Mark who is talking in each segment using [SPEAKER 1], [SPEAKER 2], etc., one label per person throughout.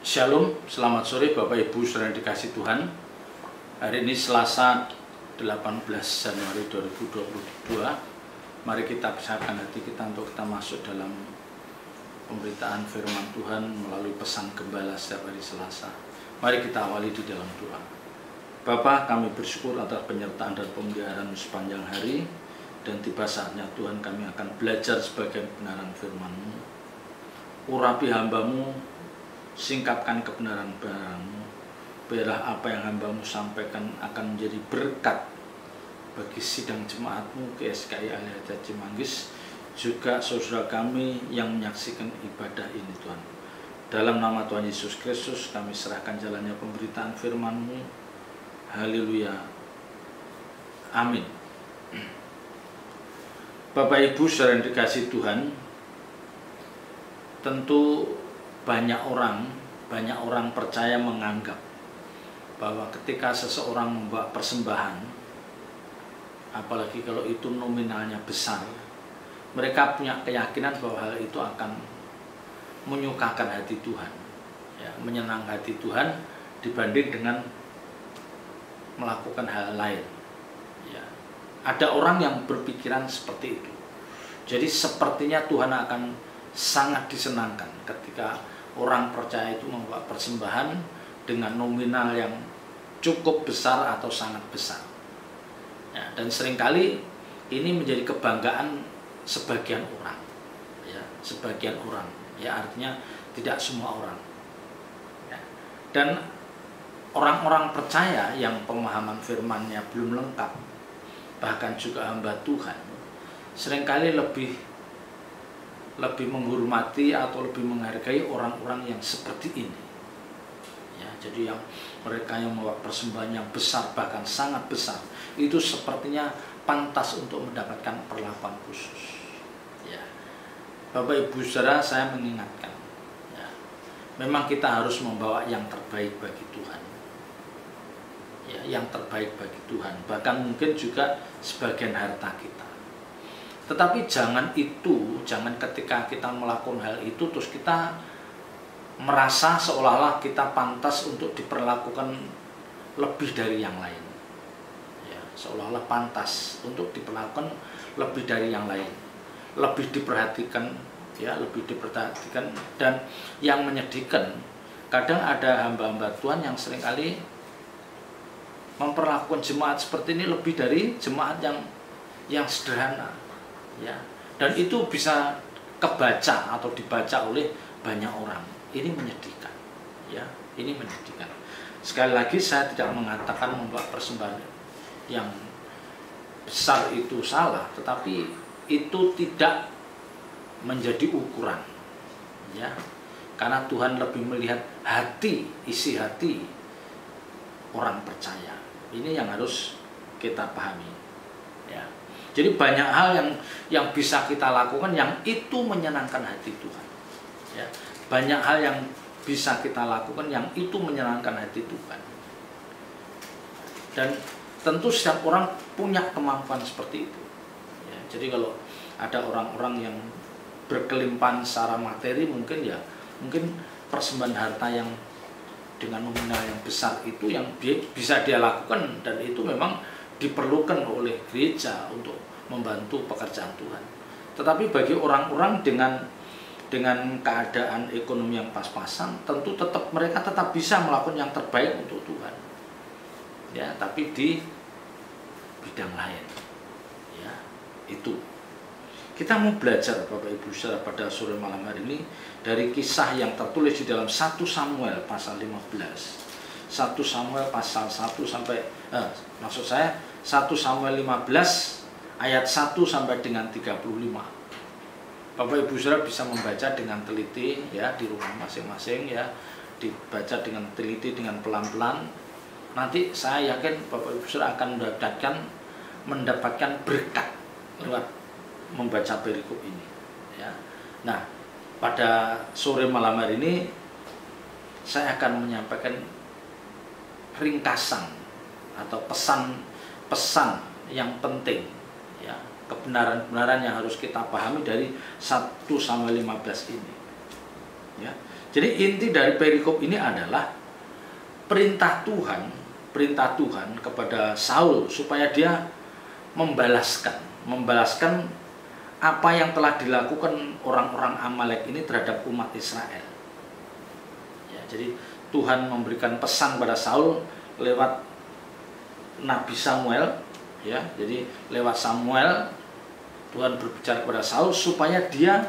[SPEAKER 1] Shalom, selamat sore Bapak Ibu saudara dikasih Tuhan. Hari ini Selasa 18 Januari 2022. Mari kita persiapkan hati kita untuk kita masuk dalam pemberitaan firman Tuhan melalui pesan gembala setiap hari Selasa. Mari kita awali di dalam doa. Bapa, kami bersyukur atas penyertaan dan pemeliharaan sepanjang hari, dan tiba saatnya Tuhan kami akan belajar sebagian kebenaran firman-Mu. Urapi hamba-Mu, singkapkan kebenaran-kebenaran-Mu, biarlah apa yang hamba-Mu sampaikan akan menjadi berkat bagi sidang jemaat-Mu GSKI Alianza Cimanggis, juga saudara kami yang menyaksikan ibadah ini Tuhan. Dalam nama Tuhan Yesus Kristus kami serahkan jalannya pemberitaan firman-Mu. Haleluya. Amin. Bapak Ibu saudara yang dikasih Tuhan, tentu banyak orang percaya menganggap bahwa ketika seseorang membawa persembahan, apalagi kalau itu nominalnya besar, mereka punya keyakinan bahwa hal itu akan menyukakan hati Tuhan, ya, menyenangkan hati Tuhan dibanding dengan melakukan hal lain. Ya. Ada orang yang berpikiran seperti itu. Jadi sepertinya Tuhan akan sangat disenangkan ketika orang percaya itu membawa persembahan dengan nominal yang cukup besar atau sangat besar. Ya, dan seringkali ini menjadi kebanggaan sebagian orang. Ya, sebagian orang. Ya, artinya tidak semua orang. Ya. Dan orang-orang percaya yang pemahaman firman-Nya belum lengkap, bahkan juga hamba Tuhan, seringkali lebih menghormati atau lebih menghargai orang-orang yang seperti ini. Ya, jadi yang mereka yang membawa persembahan yang besar, bahkan sangat besar, itu sepertinya pantas untuk mendapatkan perlakuan khusus. Ya. Bapak Ibu Saudara, saya mengingatkan, ya, memang kita harus membawa yang terbaik bagi Tuhan. Ya, yang terbaik bagi Tuhan, bahkan mungkin juga sebagian harta kita. Tetapi jangan ketika kita melakukan hal itu terus kita merasa seolah-olah kita pantas untuk diperlakukan lebih dari yang lain. Ya, seolah-olah pantas untuk diperlakukan lebih dari yang lain, lebih diperhatikan, ya, lebih diperhatikan. Dan yang menyedihkan, kadang ada hamba-hamba Tuhan yang seringkali memperlakukan jemaat seperti ini lebih dari jemaat yang sederhana. Ya, dan itu bisa kebaca atau dibaca oleh banyak orang. Ini menyedihkan, ya, ini menyedihkan. Sekali lagi saya tidak mengatakan membawa persembahan yang besar itu salah, tetapi itu tidak menjadi ukuran, ya, karena Tuhan lebih melihat hati, isi hati orang percaya. Ini yang harus kita pahami, ya. Jadi banyak hal yang bisa kita lakukan yang itu menyenangkan hati Tuhan. Ya, banyak hal yang bisa kita lakukan yang itu menyenangkan hati Tuhan. Dan tentu setiap orang punya kemampuan seperti itu. Ya, jadi kalau ada orang-orang yang berkelimpahan secara materi, mungkin persembahan harta yang dengan nominal yang besar itu yang bisa dia lakukan, dan itu memang diperlukan oleh gereja untuk membantu pekerjaan Tuhan. Tetapi bagi orang-orang dengan keadaan ekonomi yang pas-pasan, tentu mereka tetap bisa melakukan yang terbaik untuk Tuhan. Ya, tapi di bidang lain. Ya, itu. Kita mau belajar Bapak Ibu Saudara pada sore malam hari ini dari kisah yang tertulis di dalam 1 Samuel pasal 15. 1 Samuel pasal 1 sampai 1 Samuel 15 ayat 1 sampai dengan 35. Bapak Ibu Saudara bisa membaca dengan teliti, ya, di rumah masing-masing, ya, dibaca dengan teliti, dengan pelan-pelan. Nanti saya yakin Bapak Ibu Saudara akan mendapatkan berkat lewat membaca perikop ini, ya. Nah, pada sore malam hari ini saya akan menyampaikan ringkasan atau pesan yang penting, ya, kebenaran-kebenaran yang harus kita pahami dari 1 Samuel 15 ini. Ya. Jadi inti dari perikop ini adalah perintah Tuhan kepada Saul supaya dia membalaskan apa yang telah dilakukan orang-orang Amalek ini terhadap umat Israel. Ya, jadi Tuhan memberikan pesan pada Saul lewat Nabi Samuel, ya. Jadi lewat Samuel Tuhan berbicara kepada Saul supaya dia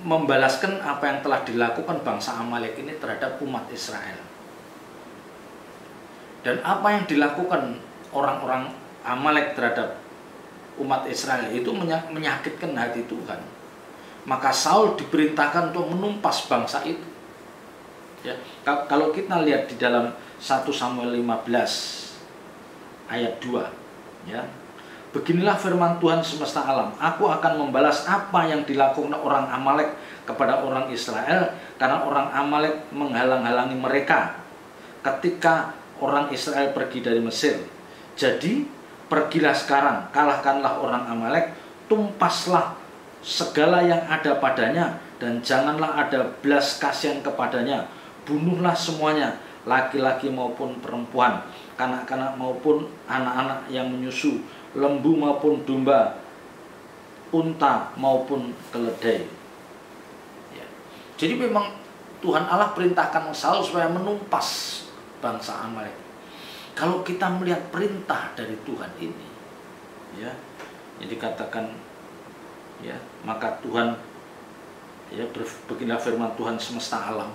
[SPEAKER 1] membalaskan apa yang telah dilakukan bangsa Amalek ini terhadap umat Israel. Dan apa yang dilakukan orang-orang Amalek terhadap umat Israel itu menyakitkan hati Tuhan. Maka Saul diperintahkan untuk menumpas bangsa itu. Ya, kalau kita lihat di dalam 1 Samuel 15 ayat 2, ya. Beginilah firman Tuhan semesta alam, aku akan membalas apa yang dilakukan orang Amalek kepada orang Israel, karena orang Amalek menghalang-halangi mereka ketika orang Israel pergi dari Mesir. Jadi pergilah sekarang, kalahkanlah orang Amalek, tumpaslah segala yang ada padanya, dan janganlah ada belas kasihan kepadanya. Bunuhlah semuanya, laki-laki maupun perempuan, kanak-kanak maupun anak-anak yang menyusu, lembu maupun domba, unta maupun keledai. Ya. Jadi memang Tuhan Allah perintahkan Saul supaya menumpas bangsa Amalek. Kalau kita melihat perintah dari Tuhan ini, ya, yang dikatakan, ya, maka Tuhan, ya, beginilah firman Tuhan semesta alam,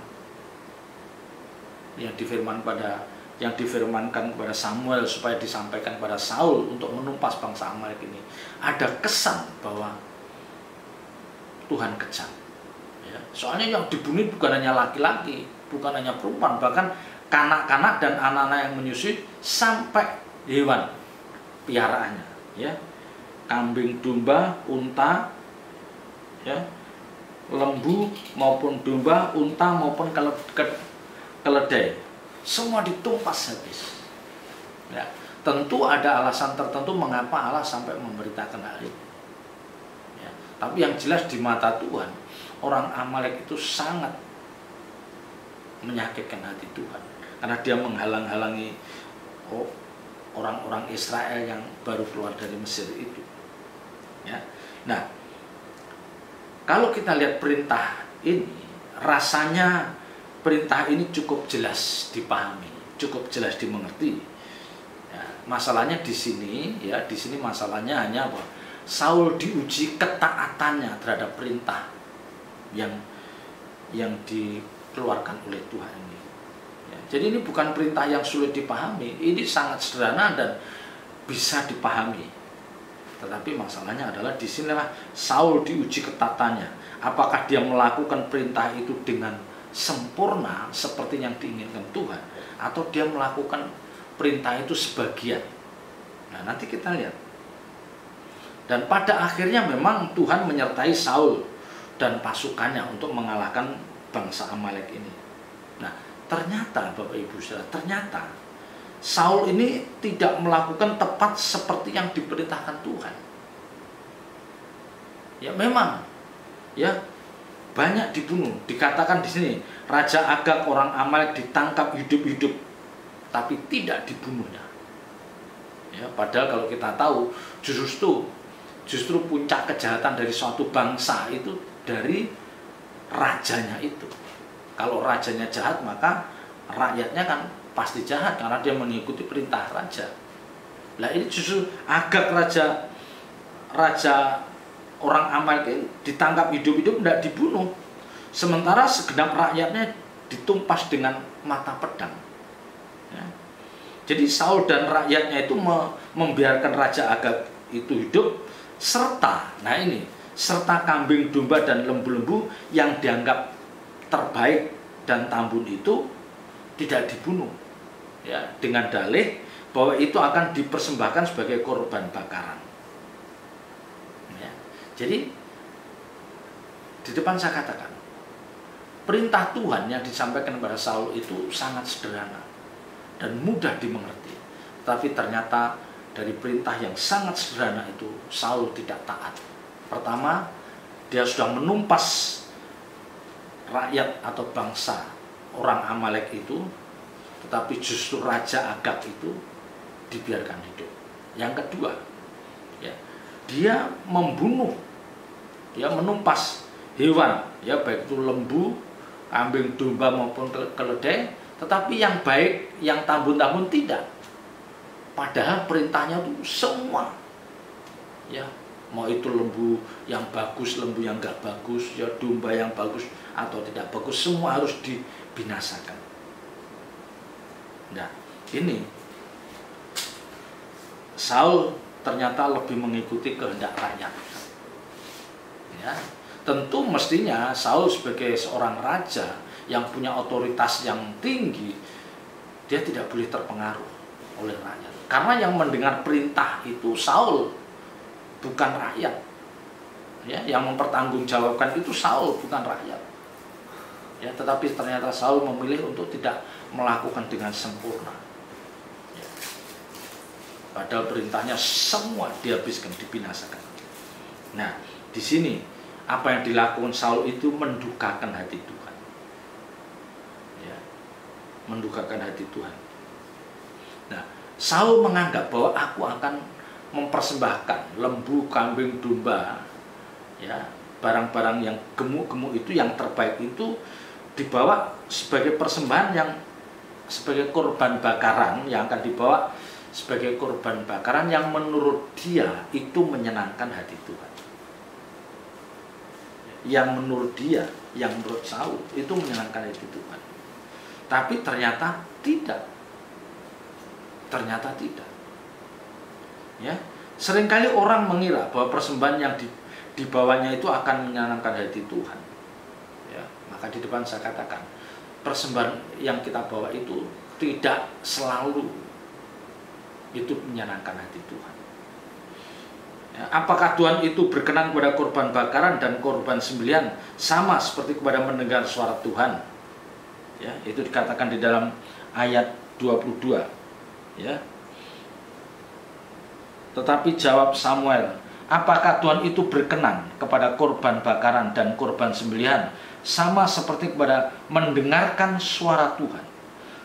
[SPEAKER 1] yang difirmankan kepada Samuel supaya disampaikan kepada Saul untuk menumpas bangsa Amalek ini. Ada kesan bahwa Tuhan kejam. Ya, soalnya yang dibunuh bukan hanya laki-laki, bukan hanya perempuan, bahkan kanak-kanak dan anak-anak yang menyusui, sampai hewan piaraannya, ya, kambing, domba, unta, ya, lembu maupun domba, unta maupun keledai, semua ditumpas habis. Ya, tentu ada alasan tertentu mengapa Allah sampai memberitakan hal ini. Ya, tapi yang jelas di mata Tuhan, orang Amalek itu sangat menyakitkan hati Tuhan, karena dia menghalang-halangi orang-orang Israel yang baru keluar dari Mesir itu. Ya. Nah, kalau kita lihat perintah ini, rasanya perintah ini cukup jelas dipahami, cukup jelas dimengerti. Ya, masalahnya di sini, ya, di sini masalahnya hanya apa? Saul diuji ketaatannya terhadap perintah yang dikeluarkan oleh Tuhan ini. Ya, jadi ini bukan perintah yang sulit dipahami, ini sangat sederhana dan bisa dipahami. Tetapi masalahnya adalah di sinilah Saul diuji ketaatannya. Apakah dia melakukan perintah itu dengan sempurna seperti yang diinginkan Tuhan, atau dia melakukan perintah itu sebagian. Nah, nanti kita lihat. Dan pada akhirnya memang Tuhan menyertai Saul dan pasukannya untuk mengalahkan bangsa Amalek ini. Nah, ternyata Bapak Ibu Saudara, ternyata Saul ini tidak melakukan tepat seperti yang diperintahkan Tuhan. Ya memang, ya, banyak dibunuh. Dikatakan di sini, Raja Agag orang Amalek ditangkap hidup-hidup, tapi tidak dibunuhnya. Ya, padahal kalau kita tahu, justru puncak kejahatan dari suatu bangsa itu dari rajanya itu. Kalau rajanya jahat, maka rakyatnya kan pasti jahat karena dia mengikuti perintah raja. Nah, ini justru Agag raja orang Amalek ditangkap hidup-hidup, tidak dibunuh, sementara segenap rakyatnya ditumpas dengan mata pedang. Ya. Jadi Saul dan rakyatnya itu membiarkan Raja Agag itu hidup, serta kambing, domba dan lembu-lembu yang dianggap terbaik dan tambun itu tidak dibunuh, ya, dengan dalih bahwa itu akan dipersembahkan sebagai korban bakaran. Jadi di depan saya katakan, perintah Tuhan yang disampaikan kepada Saul itu sangat sederhana dan mudah dimengerti. Tapi ternyata dari perintah yang sangat sederhana itu Saul tidak taat. Pertama, dia sudah menumpas rakyat atau bangsa orang Amalek itu, tetapi justru Raja Agag itu dibiarkan hidup. Yang kedua, ya, dia membunuh, ya, menumpas hewan, ya, baik itu lembu, kambing, domba maupun keledai, tetapi yang baik, yang tambun-tambun tidak. Padahal perintahnya itu semua, ya, mau itu lembu yang bagus, lembu yang enggak bagus, ya, domba yang bagus atau tidak bagus, semua harus dibinasakan. Nah, ini Saul ternyata lebih mengikuti kehendak rakyat. Ya, tentu mestinya Saul sebagai seorang raja yang punya otoritas yang tinggi, dia tidak boleh terpengaruh oleh rakyat. Karena yang mendengar perintah itu Saul, bukan rakyat. Ya, yang mempertanggungjawabkan itu Saul, bukan rakyat. Ya, tetapi ternyata Saul memilih untuk tidak melakukan dengan sempurna. Ya. Padahal perintahnya semua dihabiskan, dibinasakan. Nah, di sini apa yang dilakukan Saul itu mendukakan hati Tuhan. Ya, mendukakan hati Tuhan. Nah, Saul menganggap bahwa aku akan mempersembahkan lembu, kambing, domba, ya, barang-barang yang gemuk-gemuk itu, yang terbaik itu dibawa sebagai persembahan, yang sebagai korban bakaran, yang akan dibawa sebagai korban bakaran yang menurut dia itu menyenangkan hati Tuhan. Yang menurut dia, yang menurut Saul itu menyenangkan hati Tuhan. Tapi ternyata tidak. Ternyata tidak. Ya, seringkali orang mengira bahwa persembahan yang dibawanya itu akan menyenangkan hati Tuhan. Ya, maka di depan saya katakan, persembahan yang kita bawa itu tidak selalu itu menyenangkan hati Tuhan. Ya, apakah Tuhan itu berkenan kepada korban bakaran dan korban sembelihan sama seperti kepada mendengar suara Tuhan? Ya, itu dikatakan di dalam ayat 22. Ya. Tetapi jawab Samuel, apakah Tuhan itu berkenan kepada korban bakaran dan korban sembelihan sama seperti kepada mendengarkan suara Tuhan?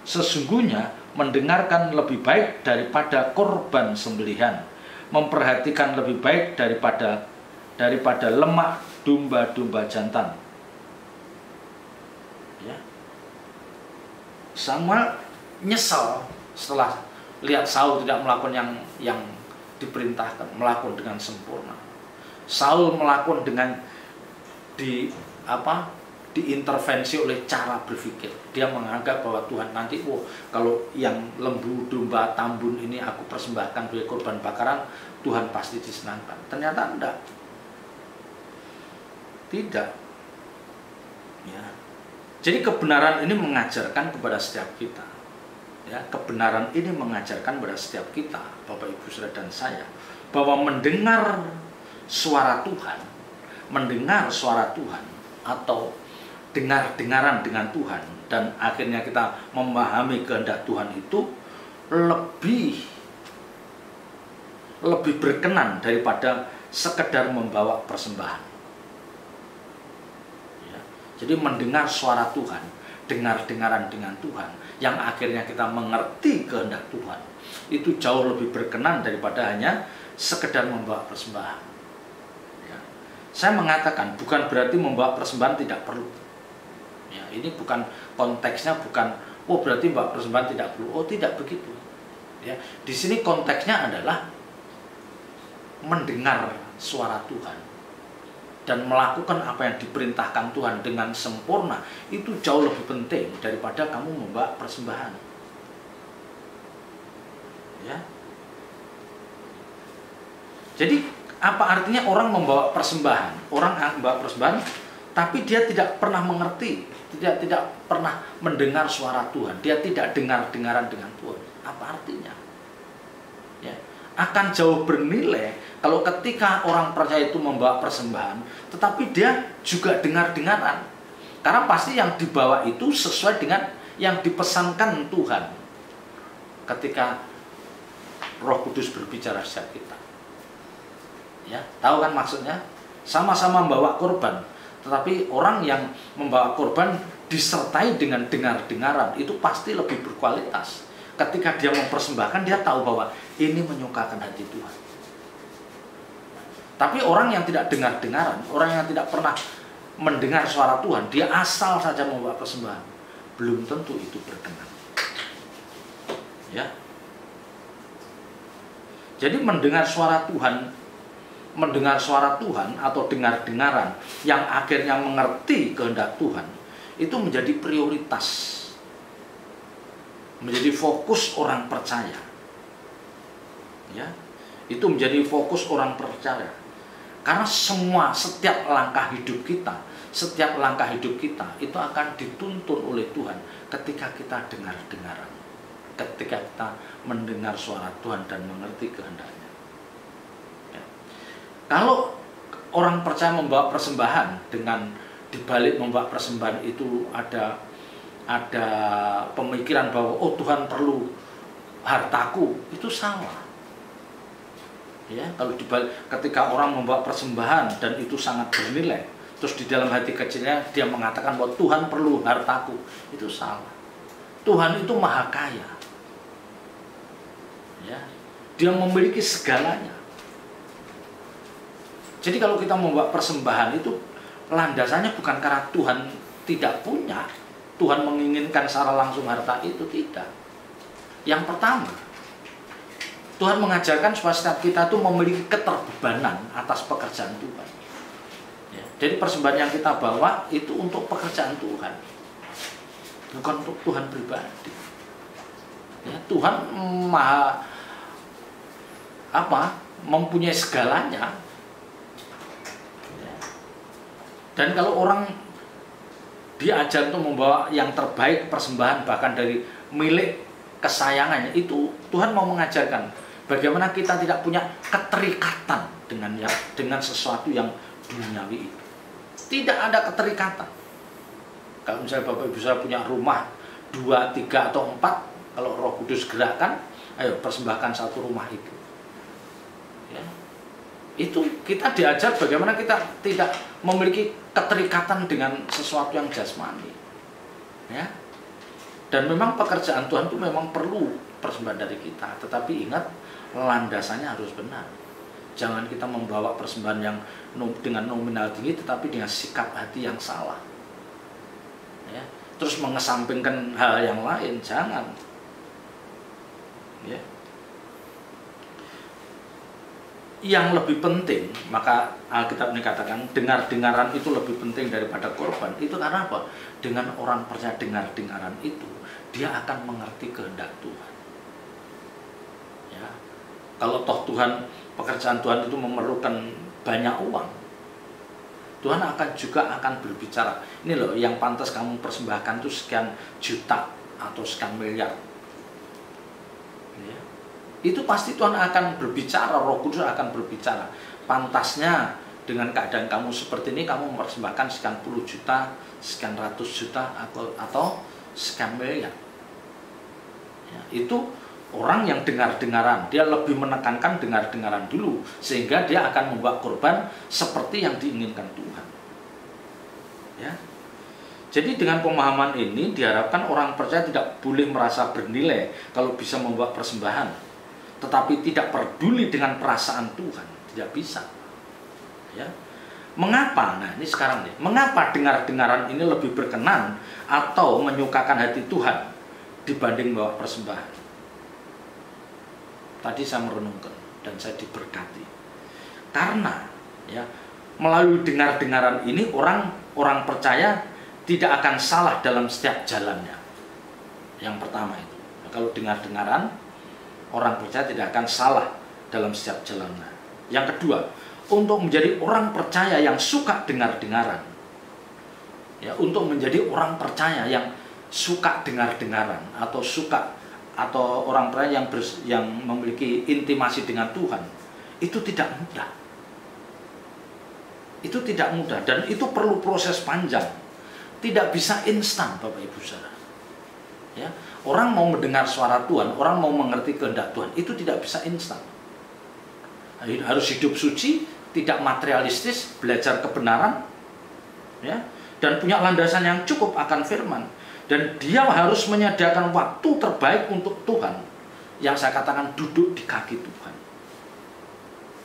[SPEAKER 1] Sesungguhnya mendengarkan lebih baik daripada korban sembelihan, memperhatikan lebih baik daripada lemak domba-domba jantan. Ya. Samuel nyesal setelah lihat Saul tidak melakukan yang diperintahkan, melakukan dengan sempurna. Saul melakukan dengan diintervensi oleh cara berpikir. Dia menganggap bahwa Tuhan nanti, kalau yang lembu, domba, tambun ini aku persembahkan sebagai korban bakaran, Tuhan pasti disenangkan. Ternyata enggak. Tidak. Ya. Jadi kebenaran ini mengajarkan kepada setiap kita. Ya, kebenaran ini mengajarkan kepada setiap kita, Bapak Ibu Saudara dan saya, bahwa mendengar suara Tuhan atau dengar-dengaran dengan Tuhan, dan akhirnya kita memahami kehendak Tuhan itu lebih berkenan daripada sekedar membawa persembahan. Ya, jadi mendengar suara Tuhan, dengar-dengaran dengan Tuhan, yang akhirnya kita mengerti kehendak Tuhan, itu jauh lebih berkenan daripada hanya sekedar membawa persembahan. Ya. Saya mengatakan bukan berarti membawa persembahan tidak perlu. Ya, ini bukan konteksnya, bukan berarti membawa persembahan tidak perlu. Tidak begitu. Ya, di sini konteksnya adalah mendengar suara Tuhan dan melakukan apa yang diperintahkan Tuhan dengan sempurna, itu jauh lebih penting daripada kamu membawa persembahan. Ya. Jadi apa artinya orang membawa persembahan? Orang membawa persembahan tapi dia tidak pernah mengerti, tidak pernah mendengar suara Tuhan, dia tidak dengar-dengaran dengan Tuhan. Apa artinya? Ya. Akan jauh bernilai kalau ketika orang percaya itu membawa persembahan, tetapi dia juga dengar-dengaran. Karena pasti yang dibawa itu sesuai dengan yang dipesankan Tuhan ketika Roh Kudus berbicara setiap kita. Ya, tahu kan maksudnya? Sama-sama membawa korban, Tetapi orang yang membawa korban disertai dengan dengar-dengaran itu pasti lebih berkualitas. Ketika dia mempersembahkan, dia tahu bahwa ini menyukakan hati Tuhan. Tapi orang yang tidak dengar-dengaran, orang yang tidak pernah mendengar suara Tuhan, dia asal saja membawa persembahan, belum tentu itu berkenan. Ya. Jadi mendengar suara Tuhan atau dengar-dengaran yang akhirnya mengerti kehendak Tuhan, itu menjadi prioritas, menjadi fokus orang percaya. Ya, itu menjadi fokus orang percaya. Karena setiap langkah hidup kita itu akan dituntun oleh Tuhan ketika kita dengar-dengaran, ketika kita mendengar suara Tuhan dan mengerti kehendaknya. Ya. Kalau orang percaya membawa persembahan, dengan dibalik membawa persembahan itu ada pemikiran bahwa oh Tuhan perlu hartaku, itu salah. Ya, kalau ketika orang membawa persembahan dan itu sangat bernilai, terus di dalam hati kecilnya dia mengatakan bahwa Tuhan perlu hartaku, itu salah. Tuhan itu maha kaya. Ya, dia memiliki segalanya. Jadi kalau kita membawa persembahan itu landasannya bukan karena Tuhan tidak punya, Tuhan menginginkan secara langsung harta itu, tidak. Yang pertama, Tuhan mengajarkan supaya setiap kita itu memiliki keterbebanan atas pekerjaan Tuhan. Ya, jadi persembahan yang kita bawa itu untuk pekerjaan Tuhan, bukan untuk Tuhan pribadi. Ya, Tuhan mempunyai segalanya. Ya. Dan kalau orang diajar untuk membawa yang terbaik persembahan, bahkan dari milik kesayangannya, itu Tuhan mau mengajarkan bagaimana kita tidak punya keterikatan dengan sesuatu yang duniawi itu. Tidak ada keterikatan. Kalau misalnya Bapak Ibu saya punya rumah 2, 3 atau 4, kalau Roh Kudus gerakkan, ayo persembahkan satu rumah itu. Ya. Itu kita diajar bagaimana kita tidak memiliki keterikatan dengan sesuatu yang jasmani. Ya. Dan memang pekerjaan Tuhan itu memang perlu persembahan dari kita, tetapi ingat, landasannya harus benar. Jangan kita membawa persembahan yang dengan nominal tinggi tetapi dengan sikap hati yang salah. Ya. Terus mengesampingkan hal yang lain, jangan. Ya. Yang lebih penting, maka Alkitab ini katakan dengar-dengaran itu lebih penting daripada korban. Itu karena apa? Dengan orang percaya dengar-dengaran itu, dia akan mengerti kehendak Tuhan. Ya. Kalau toh pekerjaan Tuhan itu memerlukan banyak uang, Tuhan akan berbicara, ini loh yang pantas kamu persembahkan itu sekian juta atau sekian miliar. Ya. Itu pasti Tuhan akan berbicara, Roh Kudus akan berbicara. Pantasnya dengan keadaan kamu seperti ini, kamu mempersembahkan sekian puluh juta, sekian ratus juta, atau sekian miliar. Ya, itu orang yang dengar-dengaran, dia lebih menekankan dengar-dengaran dulu, sehingga dia akan membawa korban seperti yang diinginkan Tuhan. Ya. Jadi dengan pemahaman ini diharapkan orang percaya tidak boleh merasa bernilai kalau bisa membawa persembahan, tetapi tidak peduli dengan perasaan Tuhan, tidak bisa. Ya. Mengapa? Nah ini sekarang nih, mengapa dengar-dengaran ini lebih berkenan atau menyukakan hati Tuhan dibanding membawa persembahan? Tadi saya merenungkan dan saya diberkati. Karena ya, melalui dengar-dengaran ini orang percaya tidak akan salah dalam setiap jalannya. Yang pertama itu. Nah, kalau dengar-dengaran, orang percaya tidak akan salah dalam setiap jalannya. Yang kedua, untuk menjadi orang percaya yang suka dengar-dengaran. Ya, untuk menjadi orang percaya yang suka dengar-dengaran atau orang percaya yang memiliki intimasi dengan Tuhan, itu tidak mudah. Itu tidak mudah dan itu perlu proses panjang. Tidak bisa instan, Bapak Ibu Saudara. Ya, orang mau mendengar suara Tuhan, orang mau mengerti kehendak Tuhan, itu tidak bisa instan. Harus hidup suci, tidak materialistis, belajar kebenaran, ya, dan punya landasan yang cukup akan firman, dan dia harus menyediakan waktu terbaik untuk Tuhan, yang saya katakan duduk di kaki Tuhan.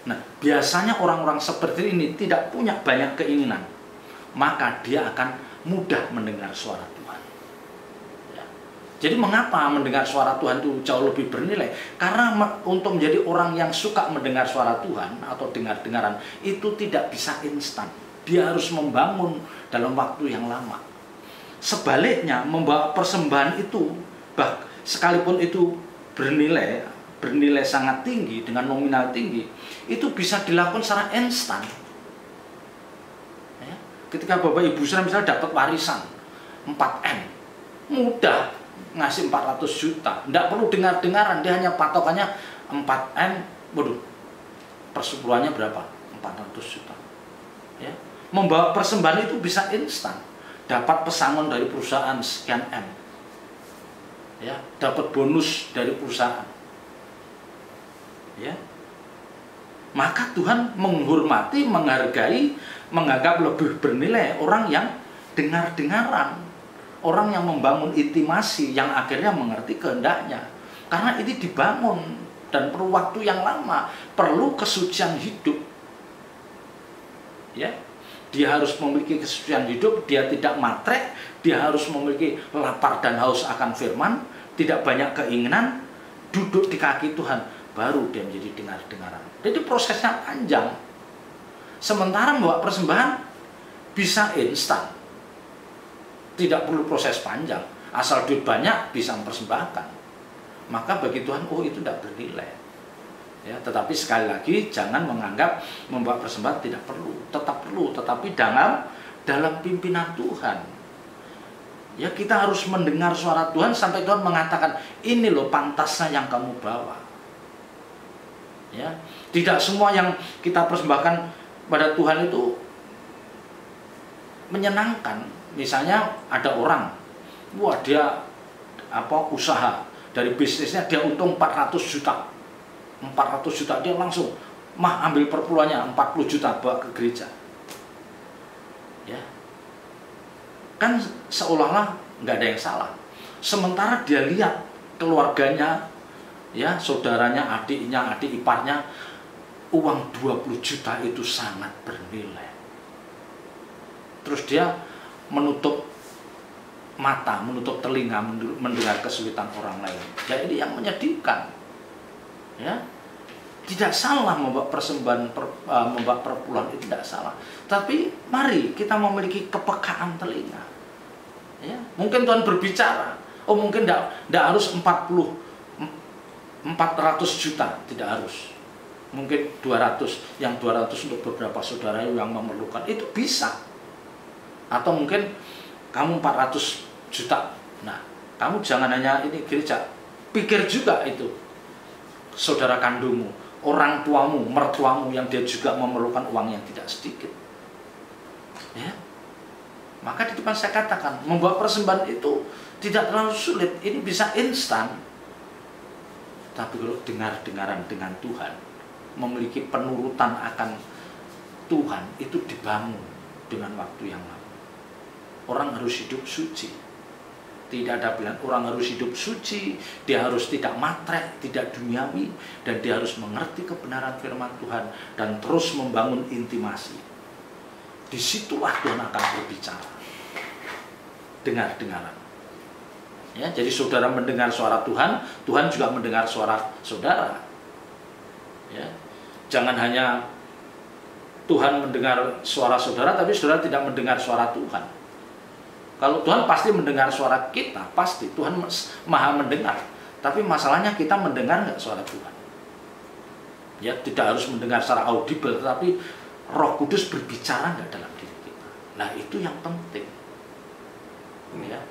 [SPEAKER 1] Nah, biasanya orang-orang seperti ini tidak punya banyak keinginan, maka dia akan mudah mendengar suara Tuhan. Ya. Jadi mengapa mendengar suara Tuhan itu jauh lebih bernilai? Karena untuk menjadi orang yang suka mendengar suara Tuhan atau dengar-dengaran, itu tidak bisa instan. Dia harus membangun dalam waktu yang lama. Sebaliknya, membawa persembahan itu, sekalipun itu bernilai sangat tinggi, dengan nominal tinggi, itu bisa dilakukan secara instan. Ya. Ketika Bapak Ibu Saudara misalnya dapat warisan 4M, mudah ngasih 400 juta, tidak perlu dengar-dengaran, dia hanya patokannya 4M, waduh, persepuluhannya berapa? 400 juta. Ya. Membawa persembahan itu bisa instan, dapat pesangon dari perusahaan sekian M, ya, dapat bonus dari perusahaan, ya. Maka Tuhan menghormati, menghargai, menganggap lebih bernilai orang yang dengar-dengaran, orang yang membangun intimasi, yang akhirnya mengerti kehendaknya. Karena ini dibangun dan perlu waktu yang lama, perlu kesucian hidup, ya. Dia harus memiliki kesucian hidup, dia tidak matre, dia harus memiliki lapar dan haus akan firman, tidak banyak keinginan, duduk di kaki Tuhan, baru dia menjadi dengar-dengaran. Jadi prosesnya panjang. Sementara membawa persembahan bisa instan, tidak perlu proses panjang, asal duit banyak bisa mempersembahkan. Maka bagi Tuhan, oh itu tidak bernilai. Ya, tetapi sekali lagi jangan menganggap membawa persembahan tidak perlu, tetap perlu, tetapi dalam pimpinan Tuhan. Ya, kita harus mendengar suara Tuhan sampai Tuhan mengatakan, ini loh pantasnya yang kamu bawa. Ya, tidak semua yang kita persembahkan pada Tuhan itu menyenangkan. Misalnya ada orang, wah dia usaha dari bisnisnya dia untung 400 juta. 400 juta dia langsung ambil perpuluhannya 40 juta bawa ke gereja. Ya. Kan seolah-olah nggak ada yang salah. Sementara dia lihat keluarganya, ya, saudaranya, adiknya, adik iparnya, uang 20 juta itu sangat bernilai. Terus dia menutup mata, menutup telinga mendengar kesulitan orang lain. Jadi yang menyedihkan. Ya, tidak salah membawa persembahan, membawa perpuluhan itu tidak salah. Tapi mari kita memiliki kepekaan telinga. Ya, mungkin Tuhan berbicara. Oh, mungkin tidak harus 400 juta, tidak harus. Mungkin 200, yang 200 untuk beberapa saudara yang memerlukan, itu bisa. Atau mungkin kamu 400 juta. Nah, kamu jangan hanya ini gereja, pikir juga itu saudara kandungmu, orang tuamu, mertuamu yang dia juga memerlukan uang yang tidak sedikit. Ya. Maka di depan saya katakan, membawa persembahan itu tidak terlalu sulit, ini bisa instan. Tapi kalau dengar-dengaran dengan Tuhan, memiliki penurutan akan Tuhan, itu dibangun dengan waktu yang lama. Orang harus hidup suci. Tidak ada pilihan, orang harus hidup suci, dia harus tidak matre, tidak duniawi, dan dia harus mengerti kebenaran firman Tuhan dan terus membangun intimasi. Disitulah Tuhan akan berbicara. Dengar-dengaran. Ya, jadi saudara mendengar suara Tuhan, Tuhan juga mendengar suara saudara. Ya, jangan hanya Tuhan mendengar suara saudara, tapi saudara tidak mendengar suara Tuhan. Kalau Tuhan pasti mendengar suara kita, pasti Tuhan maha mendengar. Tapi masalahnya kita mendengar nggak suara Tuhan? Ya, tidak harus mendengar secara audible, tetapi Roh Kudus berbicara nggak dalam diri kita. Nah, itu yang penting. Ya.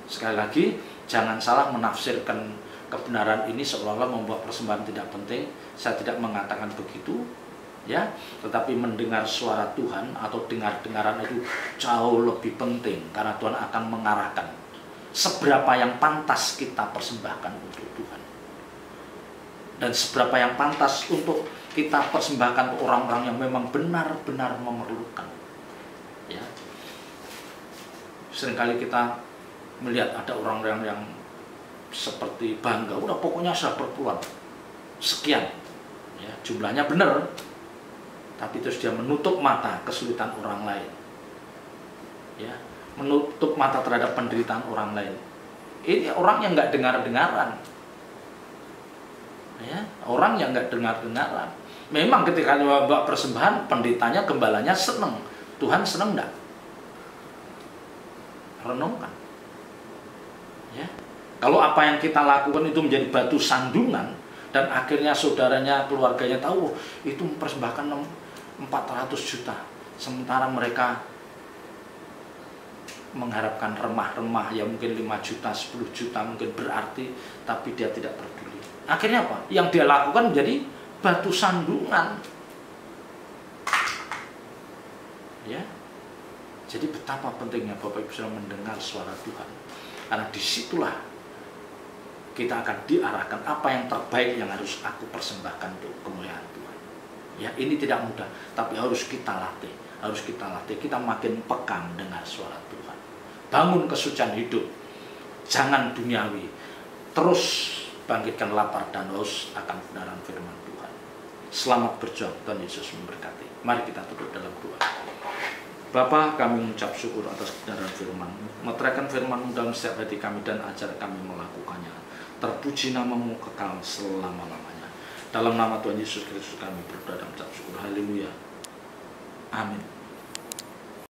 [SPEAKER 1] Sekali lagi, jangan salah menafsirkan kebenaran ini seolah-olah membuat persembahan tidak penting. Saya tidak mengatakan begitu. Ya, tetapi mendengar suara Tuhan atau dengar-dengaran itu jauh lebih penting, karena Tuhan akan mengarahkan seberapa yang pantas kita persembahkan untuk Tuhan dan seberapa yang pantas untuk kita persembahkan untuk orang-orang yang memang benar-benar memerlukan. Seringkali kita melihat ada orang-orang yang seperti bangga, udah pokoknya saya berpeluang sekian, ya, jumlahnya benar, tapi terus dia menutup mata kesulitan orang lain, ya, menutup mata terhadap penderitaan orang lain. Ini orang yang nggak dengar-dengaran, ya, orang yang nggak dengar-dengaran. Memang ketika bawa persembahan, pendetanya, gembalanya seneng. Tuhan seneng nggak? Renungkan, ya. Kalau apa yang kita lakukan itu menjadi batu sandungan, dan akhirnya saudaranya, keluarganya tahu, itu mempersembahkan 400 juta, sementara mereka mengharapkan remah-remah, ya mungkin 5 juta, 10 juta mungkin berarti, tapi dia tidak peduli. Akhirnya apa? Yang dia lakukan menjadi batu sandungan, ya. Jadi betapa pentingnya Bapak Ibu saudara mendengar suara Tuhan, karena disitulah kita akan diarahkan apa yang terbaik yang harus aku persembahkan untuk kemuliaan Tuhan. Ya, ini tidak mudah, tapi harus kita latih, kita makin peka mendengar suara Tuhan. Bangun kesucian hidup, jangan duniawi, terus bangkitkan lapar dan haus akan kebenaran firman Tuhan. Selamat berjuang, Tuhan Yesus memberkati. Mari kita tutup dalam doa. Bapa, kami mengucap syukur atas kebenaran firman-Mu. Meteraikan firman-Mu dalam setiap hati kami dan ajar kami melakukannya. Terpuji nama-Mu kekal selama-lamanya. Dalam nama Tuhan Yesus Kristus kami berdoa dan mengucap syukur. Haleluya. Amin.